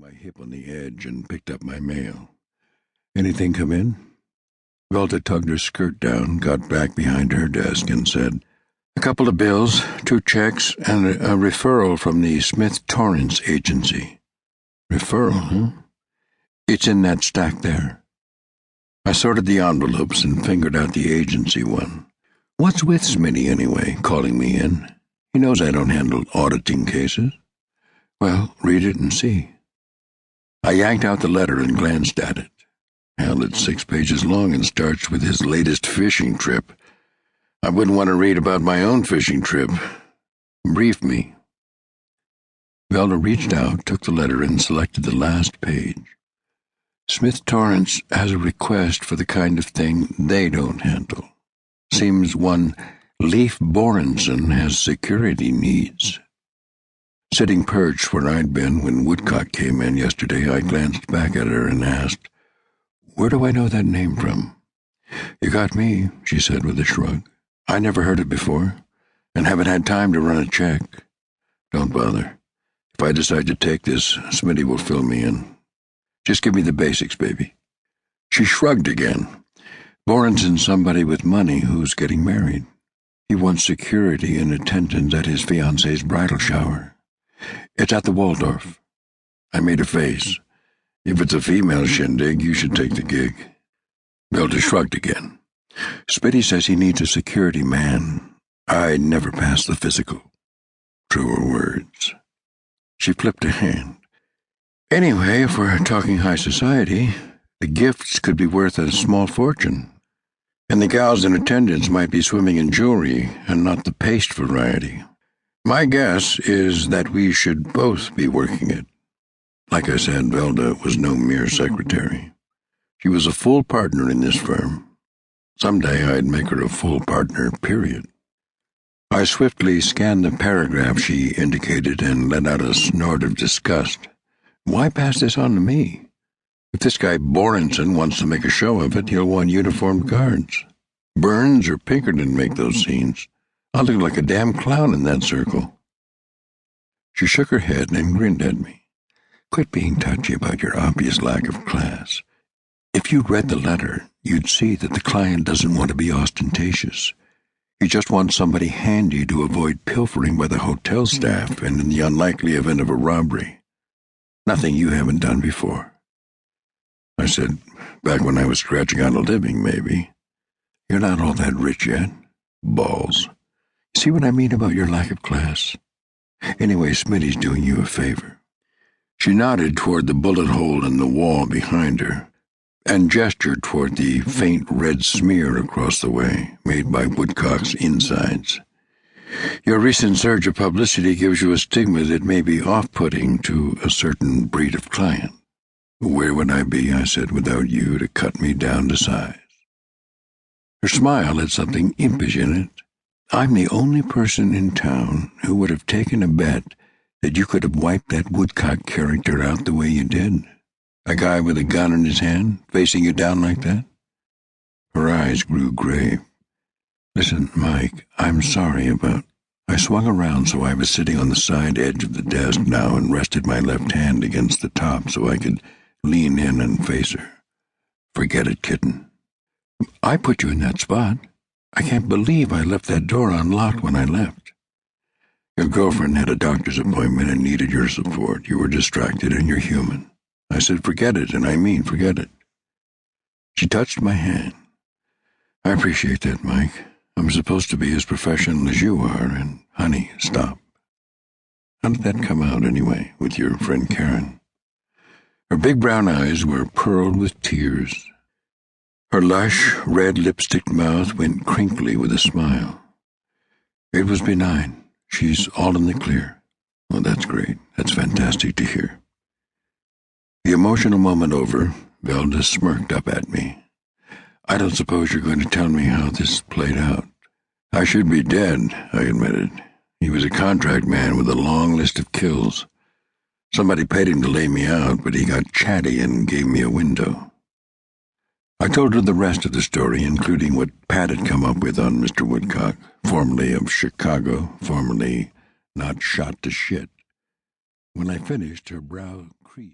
my hip on the edge and picked up my mail. "Anything come in?" Velda tugged her skirt down, got back behind her desk, and said, "A couple of bills, 2 checks, and a referral from the Smith Torrance agency." "Referral, huh?" "It's in that stack there." I sorted the envelopes and fingered out the agency one. "What's with Smitty, anyway, calling me in? He knows I don't handle auditing cases." "Well, read it and see." I yanked out the letter and glanced at it. Hell, it's 6 pages long and starts with his latest fishing trip. I wouldn't want to read about my own fishing trip. Brief me. Velda reached out, took the letter, and selected the last page. "Smith Torrance has a request for the kind of thing they don't handle. Seems one Leif Borenson has security needs." Sitting perched where I'd been when Woodcock came in yesterday, I glanced back at her and asked, "Where do I know that name from?" "You got me," she said with a shrug. "I never heard it before, and haven't had time to run a check." "Don't bother. If I decide to take this, Smitty will fill me in. Just give me the basics, baby." She shrugged again. "Borenson's somebody with money who's getting married. He wants security and attendance at his fiance's bridal shower. It's at the Waldorf." I made a face. "If it's a female shindig, you should take the gig." Velda shrugged again. "Smitty says he needs a security man. I'd never pass the physical." Truer words. She flipped a hand. "Anyway, if we're talking high society, the gifts could be worth a small fortune. And the gals in attendance might be swimming in jewelry and not the paste variety. My guess is that we should both be working it." Like I said, Velda was no mere secretary. She was a full partner in this firm. Someday I'd make her a full partner, period. I swiftly scanned the paragraph she indicated and let out a snort of disgust. Why pass this on to me? If this guy Borenson wants to make a show of it, he'll want uniformed guards. Burns or Pinkerton make those scenes. I'll look like a damn clown in that circle. She shook her head and grinned at me. "Quit being touchy about your obvious lack of class. If you'd read the letter, you'd see that the client doesn't want to be ostentatious. He just wants somebody handy to avoid pilfering by the hotel staff and in the unlikely event of a robbery. Nothing you haven't done before." I said, "Back when I was scratching out a living, maybe. You're not all that rich yet." Balls. "See what I mean about your lack of class? Anyway, Smitty's doing you a favor." She nodded toward the bullet hole in the wall behind her and gestured toward the faint red smear across the way, made by Woodcock's insides. "Your recent surge of publicity gives you a stigma that may be off-putting to a certain breed of client." "Where would I be," I said, "without you to cut me down to size?" Her smile had something impish in it. "I'm the only person in town who would have taken a bet that you could have wiped that Woodcock character out the way you did. A guy with a gun in his hand, facing you down like that." Her eyes grew grave. "Listen, Mike, I'm sorry about—" I swung around so I was sitting on the side edge of the desk now and rested my left hand against the top so I could lean in and face her. "Forget it, kitten. I put you in that spot. I can't believe I left that door unlocked when I left. Your girlfriend had a doctor's appointment and needed your support. You were distracted and you're human. I said forget it, and I mean forget it." She touched my hand. "I appreciate that, Mike. I'm supposed to be as professional as you are, and, honey, stop. How did that come out, anyway, with your friend Karen?" Her big brown eyes were pearled with tears. Her lush, red lipstick mouth went crinkly with a smile. "It was benign. She's all in the clear." "Oh, that's great. That's fantastic to hear." The emotional moment over, Velda smirked up at me. "I don't suppose you're going to tell me how this played out." "I should be dead," I admitted. "He was a contract man with a long list of kills. Somebody paid him to lay me out, but he got chatty and gave me a window." I told her the rest of the story, including what Pat had come up with on Mr. Woodcock, formerly of Chicago, formerly not shot to shit. When I finished, her brow creased.